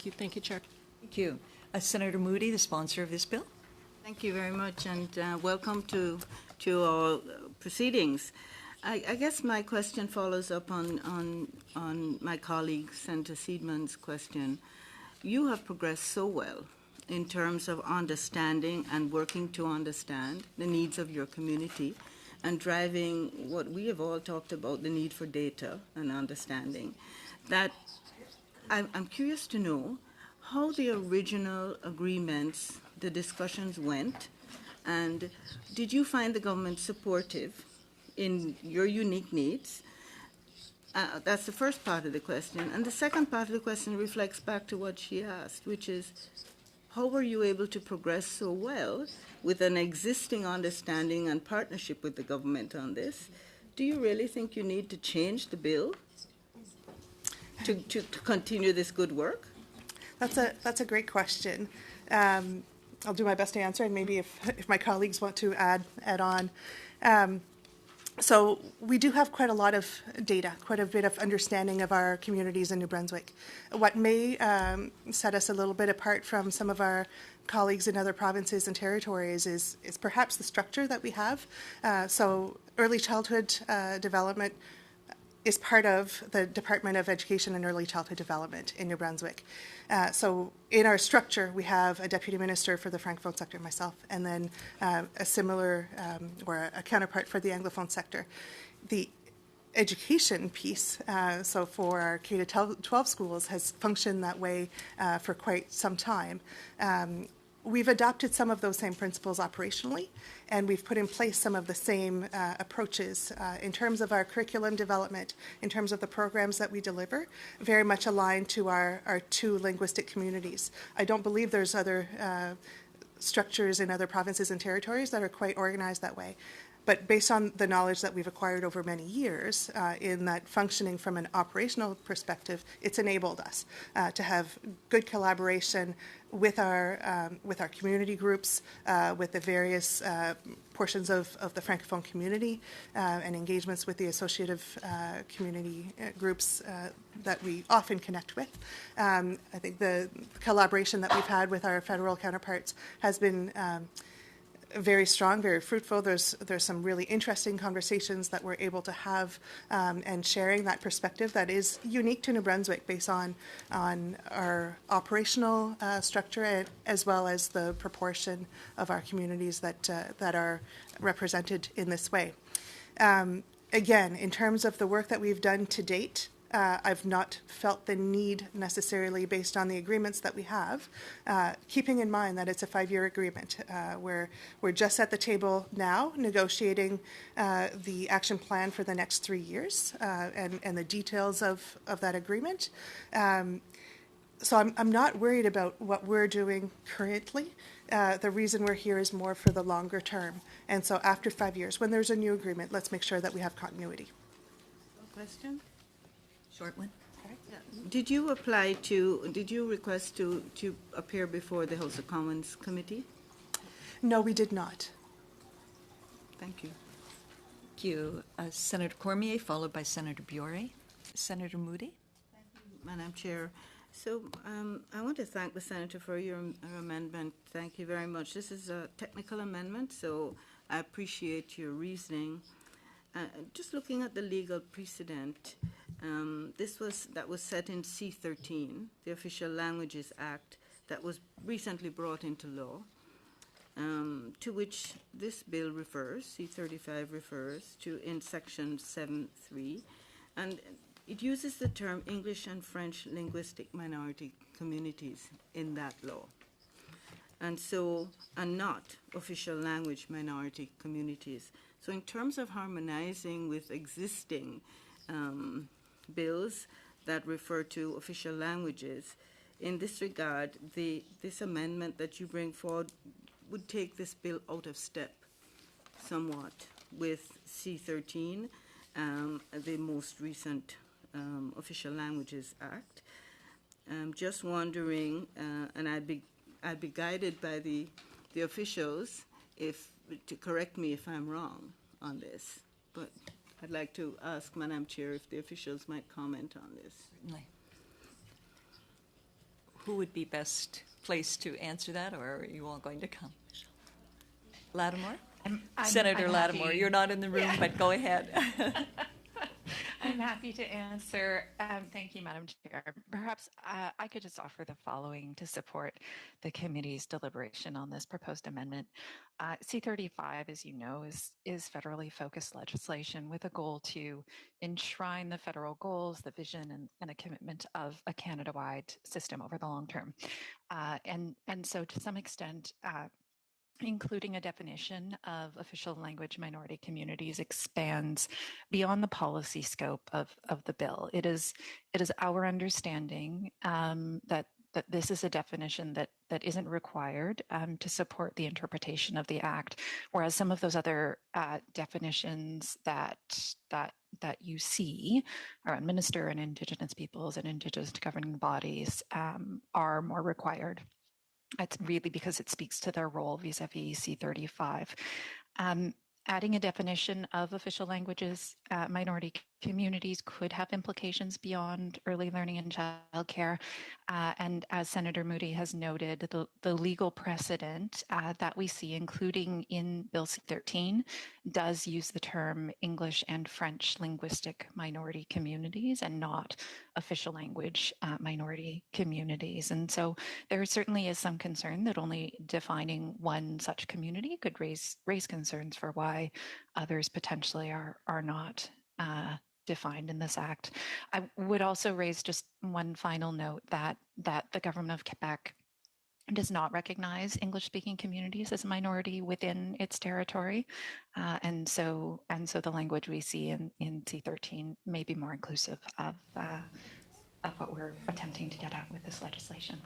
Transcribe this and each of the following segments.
Thank you. Thank you, Chair. Thank you. Senator Moody, the sponsor of this bill. Thank you very much, and welcome to our proceedings. I guess my question follows up on my colleague Senator Seidman's question. You have progressed so well in terms of understanding and working to understand the needs of your community and driving what we have all talked about, the need for data and understanding, that I'm curious to know how the original agreements, the discussions went, and did you find the government supportive in your unique needs? That's the first part of the question. And the second part of the question reflects back to what she asked, which is, how were you able to progress so well with an existing understanding and partnership with the government on this? Do you really think you need to change the bill to continue this good work? That's a great question. I'll do my best to answer, and maybe if my colleagues want to add on. So we do have quite a lot of data, quite a bit of understanding of our communities in New Brunswick. What may set us a little bit apart from some of our colleagues in other provinces and territories is perhaps the structure that we have. So early childhood development is part of the Department of Education and Early Childhood Development in New Brunswick. So in our structure, we have a deputy minister for the francophone sector, myself, and then a similar or a counterpart for the anglophone sector. The education piece, so for our K-12 schools, has functioned that way for quite some time. We've adopted some of those same principles operationally, and we've put in place some of the same approaches in terms of our curriculum development, in terms of the programs that we deliver, very much aligned to our two linguistic communities. I don't believe there's other structures in other provinces and territories that are quite organized that way. But based on the knowledge that we've acquired over many years in that functioning from an operational perspective, it's enabled us to have good collaboration with our community groups, with the various portions of the Francophone community, and engagements with the associative community groups that we often connect with. I think the collaboration that we've had with our federal counterparts has been very strong, very fruitful. There's some really interesting conversations that we're able to have, and sharing that perspective that is unique to New Brunswick based on our operational structure, as well as the proportion of our communities that are represented in this way. Again, in terms of the work that we've done to date, I've not felt the need necessarily based on the agreements that we have, keeping in mind that it's a 5-year agreement. We're just at the table now negotiating the action plan for the next 3 years and the details of that agreement. So I'm not worried about what we're doing currently. The reason we're here is more for the longer term. And so after 5 years, when there's a new agreement, let's make sure that we have continuity. Question? Short one. Did you request to appear before the House of Commons committee? No, we did not. Thank you. Thank you. Senator Cormier, followed by Senator Biore. Senator Moody. Thank you, Madam Chair. So I want to thank the Senator for your amendment. Thank you very much. This is a technical amendment, so I appreciate your reasoning. Just looking at the legal precedent, that was set in C-13, the Official Languages Act, that was recently brought into law, to which this bill refers, C-35 refers to in Section 7.3, and it uses the term English and French linguistic minority communities in that law, and not official language minority communities. So in terms of harmonizing with existing bills that refer to official languages, in this regard, this amendment that you bring forward would take this bill out of step somewhat with C-13, the most recent Official Languages Act. I'm just wondering, and I'd be guided by the officials to correct me if I'm wrong on this, but I'd like to ask Madam Chair if the officials might comment on this. Certainly. Who would be best placed to answer that, or are you all going to come? Lattimore? Senator I'm Lattimore, happy. you're not in the room, but go ahead. I'm happy to answer. Thank you, Madam Chair. Perhaps I could just offer the following to support the committee's deliberation on this proposed amendment. C-35, as you know, is federally focused legislation with a goal to enshrine the federal goals, the vision, and a commitment of a Canada-wide system over the long term. And so to some extent, including a definition of official language minority communities expands beyond the policy scope of the bill. It is our understanding that this is a definition that isn't required to support the interpretation of the Act, whereas some of those other definitions that you see around minister and Indigenous peoples and Indigenous governing bodies are more required. It's really because it speaks to their role vis-a-vis C-35. Adding a definition of official languages, minority communities could have implications beyond early learning and childcare. And as Senator Moody has noted, the legal precedent that we see, including in Bill C-13, does use the term English and French linguistic minority communities and not official language minority communities. And so there certainly is some concern that only defining one such community could raise concerns for why others potentially are not defined in this act. I would also raise just one final note that the government of Quebec does not recognize English-speaking communities as a minority within its territory, and so the language we see in C-13 may be more inclusive of what we're attempting to get at with this legislation.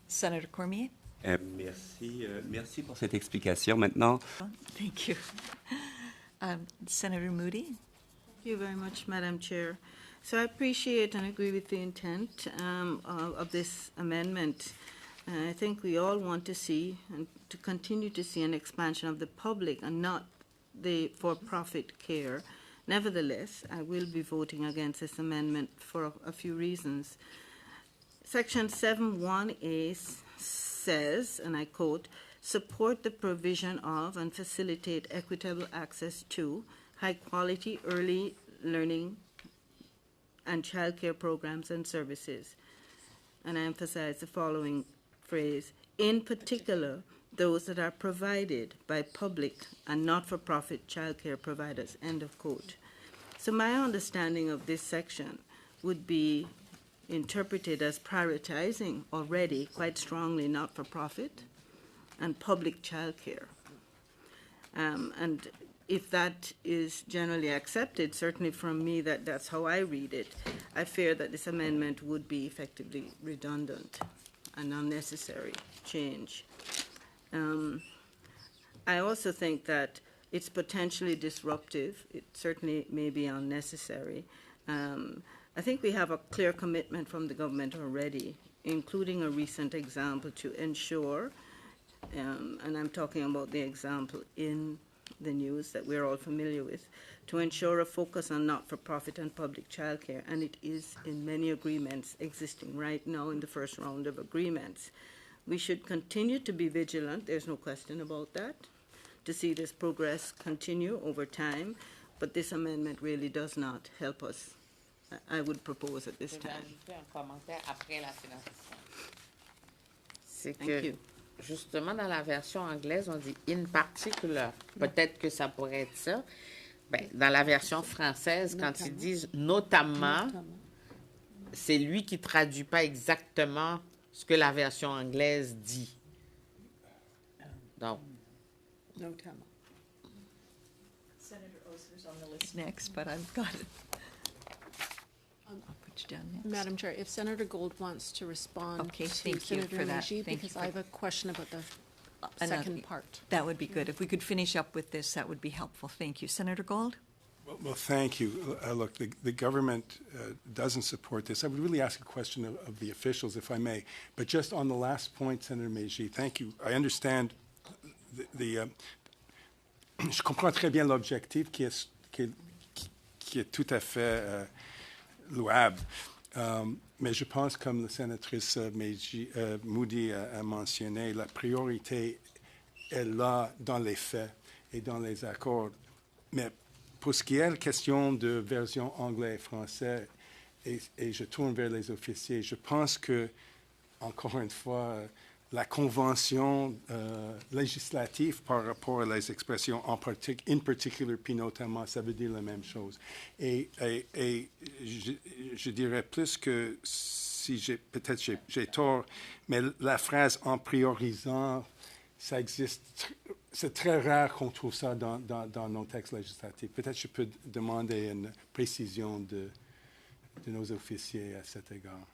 Senator Cormier? Merci pour cette explication. Maintenant, Thank you. Senator Moody? Thank you very much, Madam Chair. So I appreciate and agree with the intent of this amendment. I think we all want to see and to continue to see an expansion of the public and not the for-profit care. Nevertheless, I will be voting against this amendment for a few reasons. Section 7(1)(a) says, and I quote, support the provision of and facilitate equitable access to high-quality early learning and childcare programs and services. And I emphasize the following phrase, in particular, those that are provided by public and not-for-profit childcare providers, end of quote. So my understanding of this section would be interpreted as prioritizing already quite strongly not-for-profit and public childcare. And if that is generally accepted, certainly from me that's how I read it, I fear that this amendment would be effectively redundant and unnecessary change. I also think that it's potentially disruptive. It certainly may be unnecessary. I think we have a clear commitment from the government already, including a recent example to ensure, and I'm talking about the example in the news that we're all familiar with, to ensure a focus on not-for-profit and public childcare, and it is in many agreements existing right now in the first round of agreements. We should continue to be vigilant, there's no question about that, to see this progress continue over time, but this amendment really does not help us. I would propose at this Je vais time. ajouter un commentaire après la sénatrice. C'est Thank que, you. justement, dans la version anglaise, on dit in particular. Peut-être que ça pourrait être ça. Ben, dans la version française, quand ils disent notamment, c'est lui qui ne traduit pas exactement ce que la version anglaise dit. Donc, Notamment. Senator Osler's on the list next, but I've got it. I'll put you down next. Madam Chair, if Senator Gold wants to respond Okay, to thank you Senator for that. Meji, Thank you because for- I have a question about the Another- second part. That would be good. If we could finish up with this, that would be helpful. Thank you. Senator Gold? Well, thank you. Look, the government doesn't support this. I would really ask a question of the officials, if I may. But just on the last point, Senator Meji, thank you. I understand je comprends très bien l'objectif qui est tout à fait louable. Mais je pense, comme la sénatrice Moody a mentionné, la priorité est là dans les faits et dans les accords. Mais pour ce qui est la question de version anglais et français, et je tourne vers les officiers, je pense que, encore une fois, la convention législative par rapport à les expressions en particulier, puis notamment, ça veut dire la même chose. Et je dirais plus que si peut-être j'ai tort, mais la phrase en priorisant, ça existe. C'est très rare qu'on trouve ça dans nos textes législatifs. Peut-être je peux demander une précision de nos officiers à cet égard.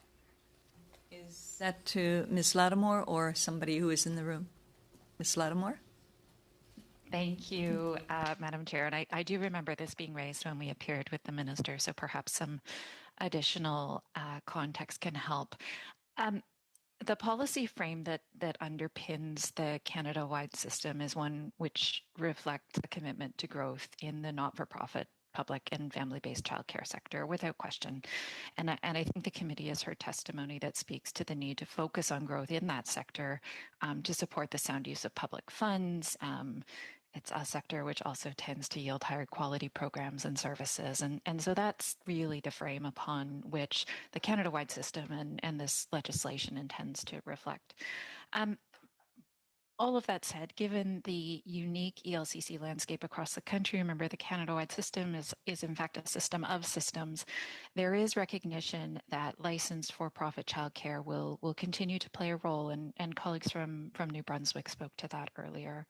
Is that to Ms. Lattimore or somebody who is in the room? Ms. Lattimore? Thank you, Madam Chair. And I do remember this being raised when we appeared with the minister, so perhaps some additional context can help. The policy frame that underpins the Canada-wide system is one which reflects a commitment to growth in the not-for-profit public and family-based childcare sector, without question. And I think the committee has heard testimony that speaks to the need to focus on growth in that sector to support the sound use of public funds. It's a sector which also tends to yield higher quality programs and services. And so that's really the frame upon which the Canada-wide system and this legislation intends to reflect. All of that said, given the unique ELCC landscape across the country, remember the Canada-wide system is in fact a system of systems. There is recognition that licensed for-profit childcare will continue to play a role, and colleagues from New Brunswick spoke to that earlier.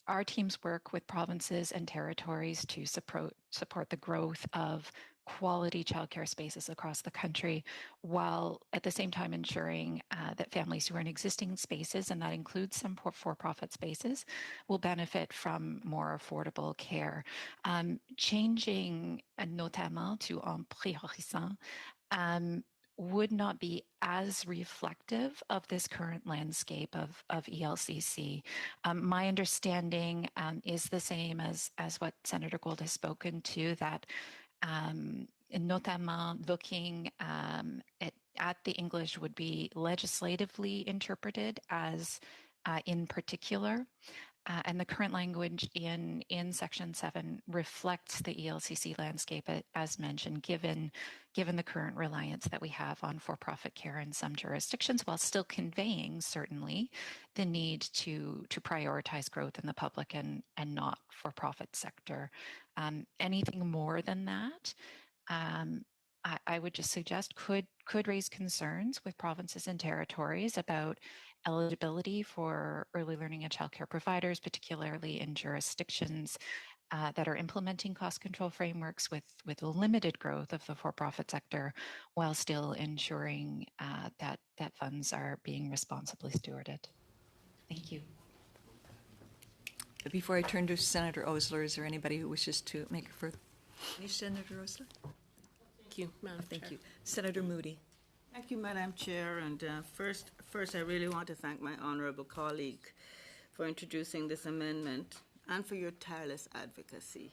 Our teams work with provinces and territories to support the growth of quality childcare spaces across the country, while at the same time ensuring that families who are in existing spaces, and that includes some for-profit spaces, will benefit from more affordable care. Changing notamment to en priorisant would not be as reflective of this current landscape of ELCC. My understanding is the same as what Senator Gold has spoken to, that notamment looking at the English would be legislatively interpreted as in particular. And the current language in Section 7 reflects the ELCC landscape, as mentioned, given the current reliance that we have on for-profit care in some jurisdictions, while still conveying, certainly, the need to prioritize growth in the public and not-for-profit sector. Anything more than that, I would just suggest could raise concerns with provinces and territories about eligibility for early learning and childcare providers, particularly in jurisdictions that are implementing cost control frameworks with limited growth of the for-profit sector, while still ensuring that funds are being responsibly stewarded. Thank you. Before I turn to Senator Osler, is there anybody who wishes to make a further? Senator Osler? Thank you, Madam Thank Chair. you. Senator Moody. Thank you, Madam Chair. And first, I really want to thank my honourable colleague for introducing this amendment and for your tireless advocacy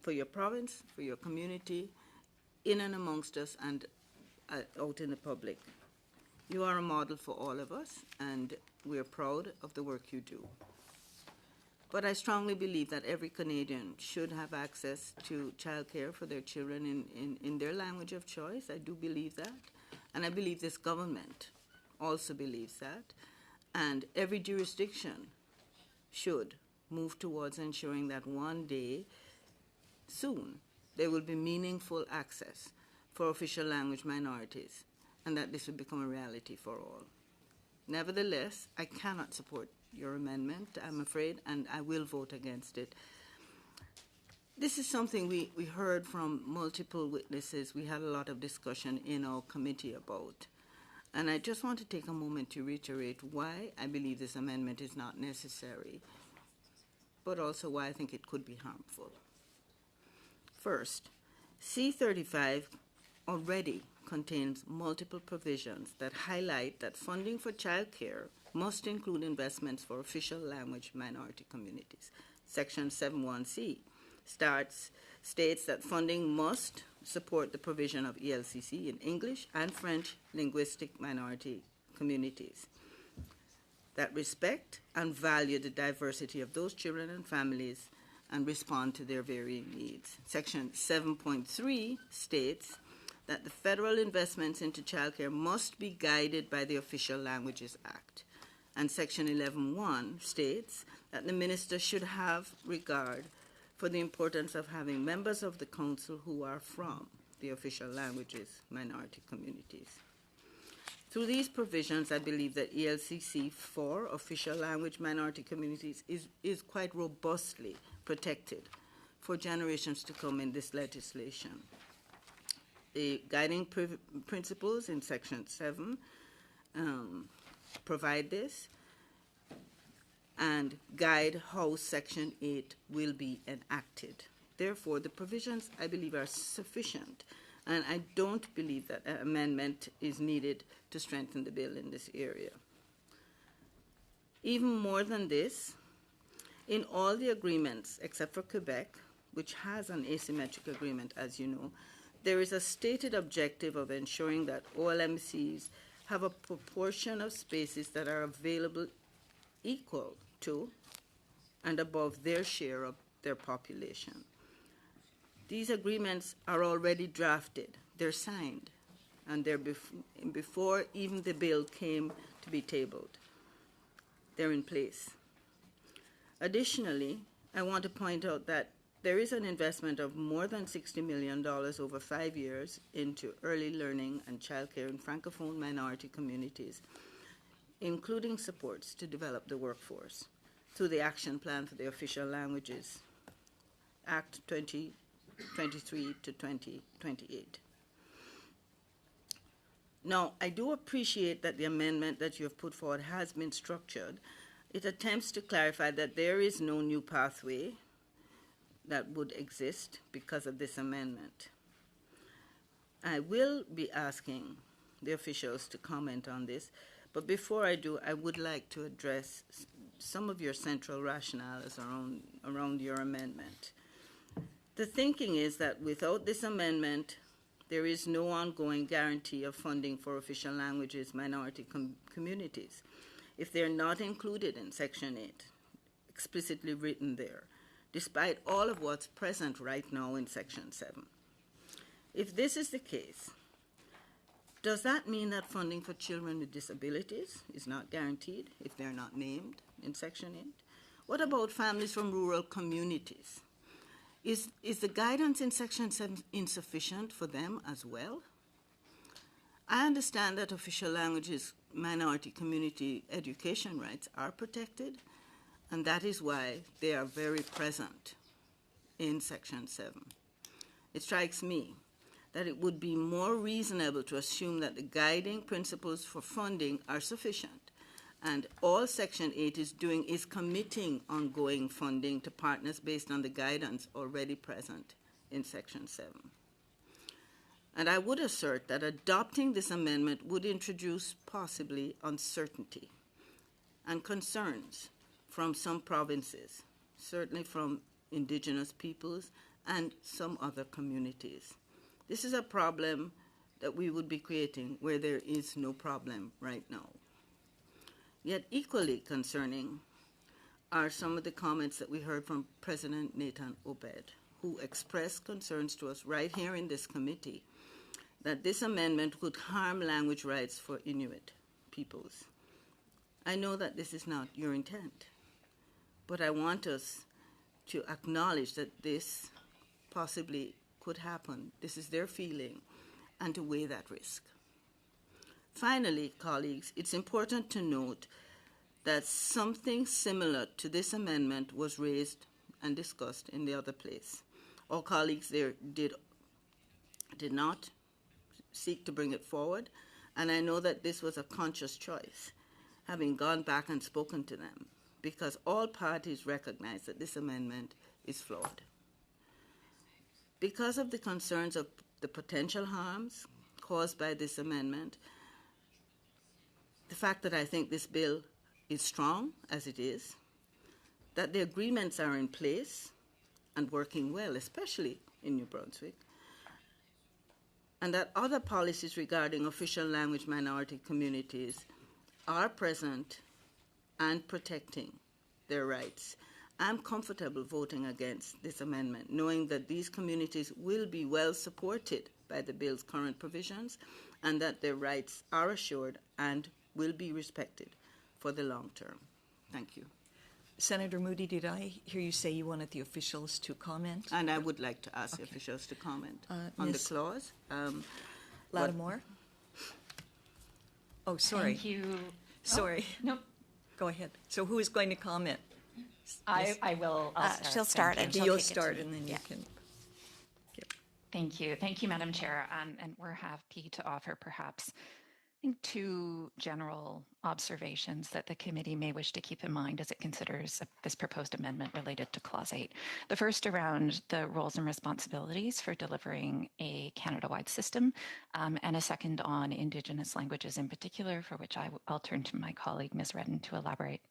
for your province, for your community, in and amongst us and out in the public. You are a model for all of us, and we're proud of the work you do. But I strongly believe that every Canadian should have access to childcare for their children in their language of choice. I do believe that. And I believe this government also believes that. And every jurisdiction should move towards ensuring that one day, soon, there will be meaningful access for official language minorities, and that this will become a reality for all. Nevertheless, I cannot support your amendment, I'm afraid, and I will vote against it. This is something we heard from multiple witnesses. We had a lot of discussion in our committee about. And I just want to take a moment to reiterate why I believe this amendment is not necessary, but also why I think it could be harmful. First, C-35 already contains multiple provisions that highlight that funding for childcare must include investments for official language minority communities. Section 71C states that funding must support the provision of ELCC in English and French linguistic minority communities that respect and value the diversity of those children and families and respond to their varying needs. Section 7.3 states that the federal investments into childcare must be guided by the Official Languages Act. And Section 11.1 states that the minister should have regard for the importance of having members of the council who are from the official languages minority communities. Through these provisions, I believe that ELCC for official language minority communities is quite robustly protected for generations to come in this legislation. The guiding principles in Section 7 provide this and guide how Section 8 will be enacted. Therefore, the provisions, I believe, are sufficient, and I don't believe that an amendment is needed to strengthen the bill in this area. Even more than this, in all the agreements, except for Quebec, which has an asymmetric agreement, as you know, there is a stated objective of ensuring that OLMCs have a proportion of spaces that are available equal to and above their share of their population. These agreements are already drafted, they're signed, and they're before even the bill came to be tabled. They're in place. Additionally, I want to point out that there is an investment of more than $60 million over 5 years into early learning and childcare in Francophone minority communities, including supports to develop the workforce through the Action Plan for the Official Languages, Act 2023 to 2028. Now, I do appreciate that the amendment that you have put forward has been structured. It attempts to clarify that there is no new pathway that would exist because of this amendment. I will be asking the officials to comment on this, but before I do, I would like to address some of your central rationales around your amendment. The thinking is that without this amendment, there is no ongoing guarantee of funding for official languages minority communities if they're not included in Section 8, explicitly written there, despite all of what's present right now in Section 7. If this is the case, does that mean that funding for children with disabilities is not guaranteed if they're not named in Section 8? What about families from rural communities? Is the guidance in Section 7 insufficient for them as well? I understand that official languages minority community education rights are protected, and that is why they are very present in Section 7. It strikes me that it would be more reasonable to assume that the guiding principles for funding are sufficient, and all Section 8 is doing is committing ongoing funding to partners based on the guidance already present in Section 7. And I would assert that adopting this amendment would introduce possibly uncertainty and concerns from some provinces, certainly from indigenous peoples and some other communities. This is a problem that we would be creating where there is no problem right now. Yet equally concerning are some of the comments that we heard from President Nathan Obed, who expressed concerns to us right here in this committee that this amendment could harm language rights for Inuit peoples. I know that this is not your intent, but I want us to acknowledge that this possibly could happen. This is their feeling, and to weigh that risk. Finally, colleagues, it's important to note that something similar to this amendment was raised and discussed in the other place. Our colleagues there did not seek to bring it forward, and I know that this was a conscious choice, having gone back and spoken to them, because all parties recognize that this amendment is flawed. Because of the concerns of the potential harms caused by this amendment, the fact that I think this bill is strong as it is, that the agreements are in place and working well, especially in New Brunswick, and that other policies regarding official language minority communities are present and protecting their rights. I'm comfortable voting against this amendment, knowing that these communities will be well supported by the bill's current provisions and that their rights are assured and will be respected for the long term. Thank you. Senator Moody, did I hear you say you wanted the officials to comment? And I would like to ask the officials to comment on the Ms. clause. Lattimore? Oh, sorry. Thank you. Sorry. Nope. Go ahead. So who is going to comment? I will. I'll start. She'll start Thank and you. she'll You'll kick it start to and me. then Yeah. you can. Thank you. Thank you, Madam Chair. And we're happy to offer perhaps two general observations that the committee may wish to keep in mind as it considers this proposed amendment related to Clause 8. The first around the roles and responsibilities for delivering a Canada-wide system, and a second on Indigenous languages in particular, for which I'll turn to my colleague, Ms. Redden, to elaborate.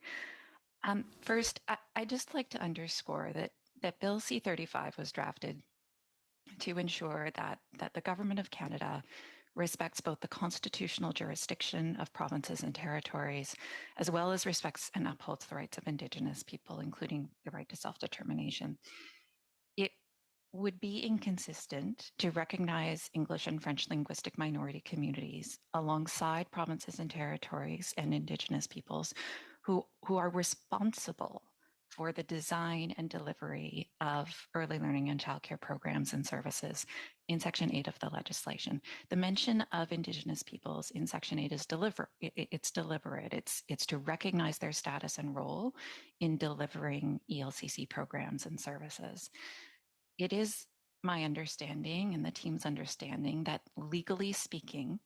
First, I'd just like to underscore that Bill C-35 was drafted to ensure that the Government of Canada respects both the constitutional jurisdiction of provinces and territories, as well as respects and upholds the rights of Indigenous people, including the right to self-determination. It would be inconsistent to recognize English and French linguistic minority communities alongside provinces and territories and Indigenous peoples who are responsible for the design and delivery of early learning and childcare programs and services in Section 8 of the legislation. The mention of Indigenous peoples in Section 8 is deliberate. It's to recognize their status and role in delivering ELCC programs and services. It is my understanding and the team's understanding that legally speaking,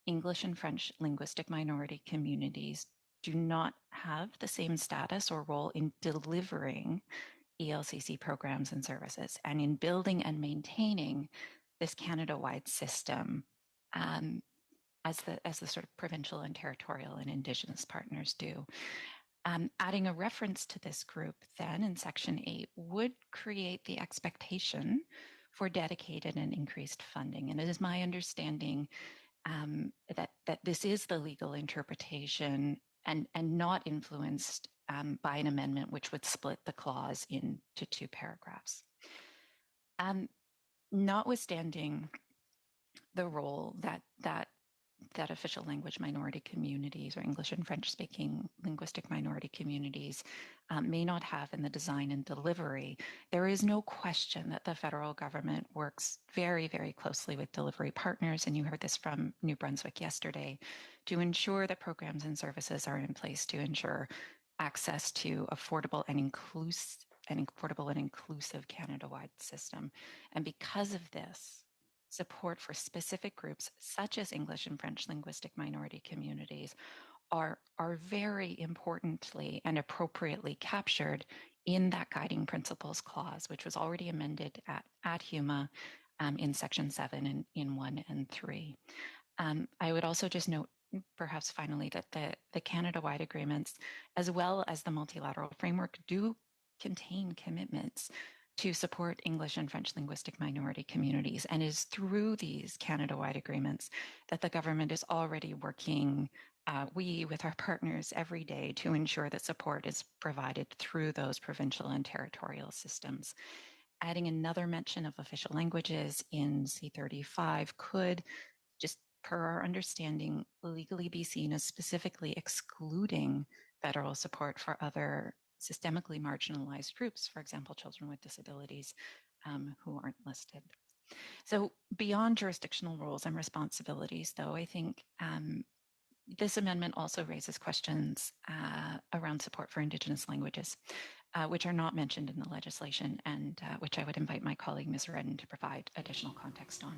English and French linguistic minority communities do not have the same status or role in delivering ELCC programs and services, and in building and maintaining this Canada-wide system as the sort of provincial and territorial and Indigenous partners do. Adding a reference to this group then in Section 8 would create the expectation for dedicated and increased funding. And it is my understanding that this is the legal interpretation and not influenced by an amendment which would split the clause into two paragraphs. Notwithstanding the role that official language minority communities or English and French speaking linguistic minority communities may not have in the design and delivery, there is no question that the federal government works very, very closely with delivery partners, and you heard this from New Brunswick yesterday, to ensure that programs and services are in place to ensure access to affordable and inclusive Canada-wide system. And because of this, support for specific groups such as English and French linguistic minority communities are very importantly and appropriately captured in that guiding principles clause, which was already amended at HUMA in Section 7 in 1 and 3. I would also just note, perhaps finally, that the Canada-wide agreements, as well as the multilateral framework, do contain commitments to support English and French linguistic minority communities. And it is through these Canada-wide agreements that the government is already working, we with our partners every day, to ensure that support is provided through those provincial and territorial systems. Adding another mention of official languages in C-35 could, just per our understanding, legally be seen as specifically excluding federal support for other systemically marginalized groups, for example, children with disabilities who aren't listed. So beyond jurisdictional roles and responsibilities, though, I think this amendment also raises questions around support for Indigenous languages, which are not mentioned in the legislation, and which I would invite my colleague, Ms. Redden, to provide additional context on.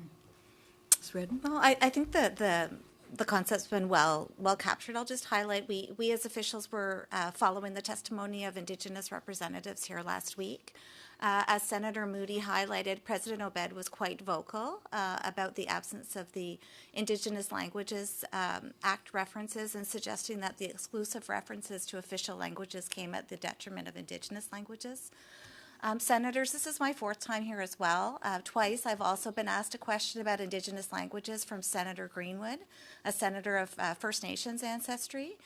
Ms. Redden? Well, I think that the concept's been well captured. I'll just highlight, we as officials were following the testimony of Indigenous representatives here last week. As Senator Moody highlighted, President Obed was quite vocal about the absence of the Indigenous Languages Act references, and suggesting that the exclusive references to official languages came at the detriment of Indigenous languages. Senators, this is my fourth time here as well. Twice I've also been asked a question about Indigenous languages from Senator Greenwood, a senator of First Nations ancestry.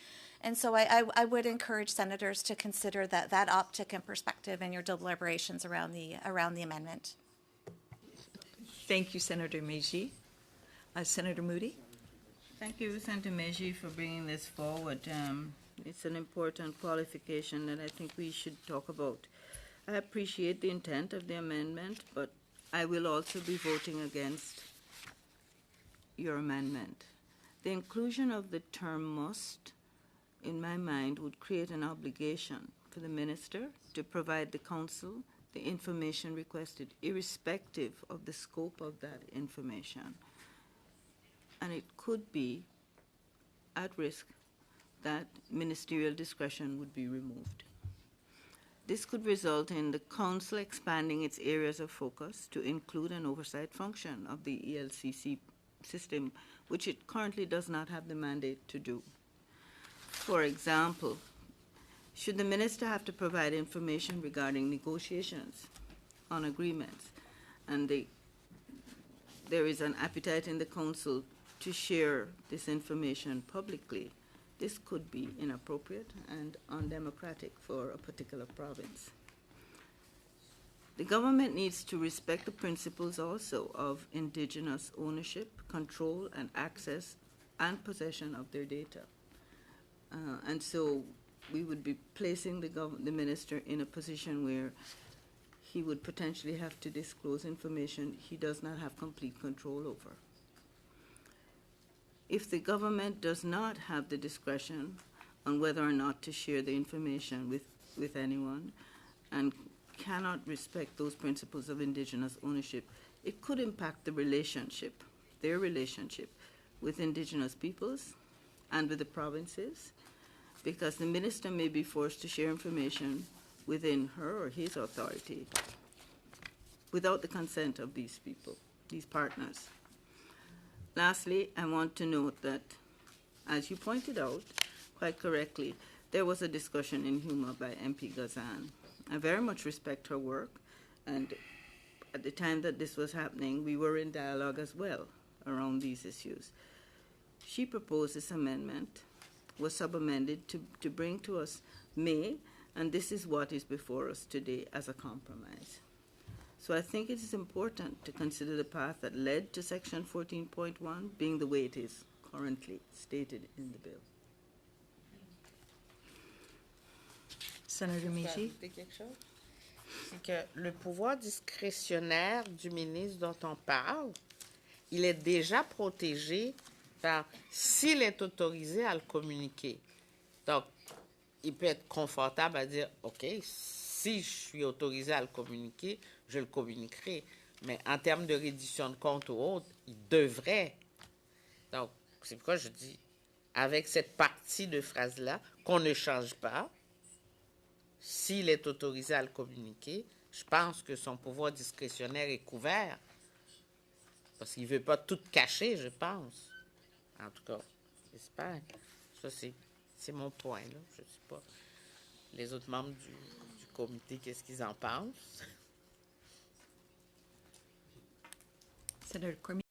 And so I would encourage senators to consider that optic and perspective in your deliberations around the amendment. Thank you, Senator Meiji. Senator Moody? Thank you, Senator Meiji, for bringing this forward. It's an important qualification that I think we should talk about. I appreciate the intent of the amendment, but I will also be voting against your amendment. The inclusion of the term must, in my mind, would create an obligation for the minister to provide the council the information requested, irrespective of the scope of that information. And it could be at risk that ministerial discretion would be removed. This could result in the council expanding its areas of focus to include an oversight function of the ELCC system, which it currently does not have the mandate to do. For example, should the minister have to provide information regarding negotiations on agreements, and there is an appetite in the council to share this information publicly, this could be inappropriate and undemocratic for a particular province. The government needs to respect the principles also of Indigenous ownership, control, and access and possession of their data. And so we would be placing the minister in a position where he would potentially have to disclose information he does not have complete control over. If the government does not have the discretion on whether or not to share the information with anyone and cannot respect those principles of Indigenous ownership, it could impact their relationship with Indigenous peoples and with the provinces, because the minister may be forced to share information within her or his authority without the consent of these people, these partners. Lastly, I want to note that, as you pointed out quite correctly, there was a discussion in Huma by MP Gazan. I very much respect her work, and at the time that this was happening, we were in dialogue as well around these issues. She proposed this amendment, was sub-amended to bring to us May, and this is what is before us today as a compromise. So I think it is important to consider the path that led to Section 14.1 being the way it is currently stated in the bill. Senator Meiji? C'est que le pouvoir discrétionnaire du ministre dont on parle, il est déjà protégé par s'il est autorisé à le communiquer. Donc, il peut être confortable à dire, OK, si je suis autorisé à le communiquer, je le communiquerai. Mais en termes de reddition de compte ou autre, il devrait. Donc, c'est pourquoi je dis, avec cette partie de phrase-là, qu'on ne change pas, s'il est autorisé à le communiquer, je pense que son pouvoir discrétionnaire est couvert. Parce qu'il ne veut pas tout cacher, je pense. En tout cas, j'espère. Ça, c'est mon point, là. Je ne sais pas. Les autres membres du comité, qu'est-ce qu'ils en pensent? Senator Cormier?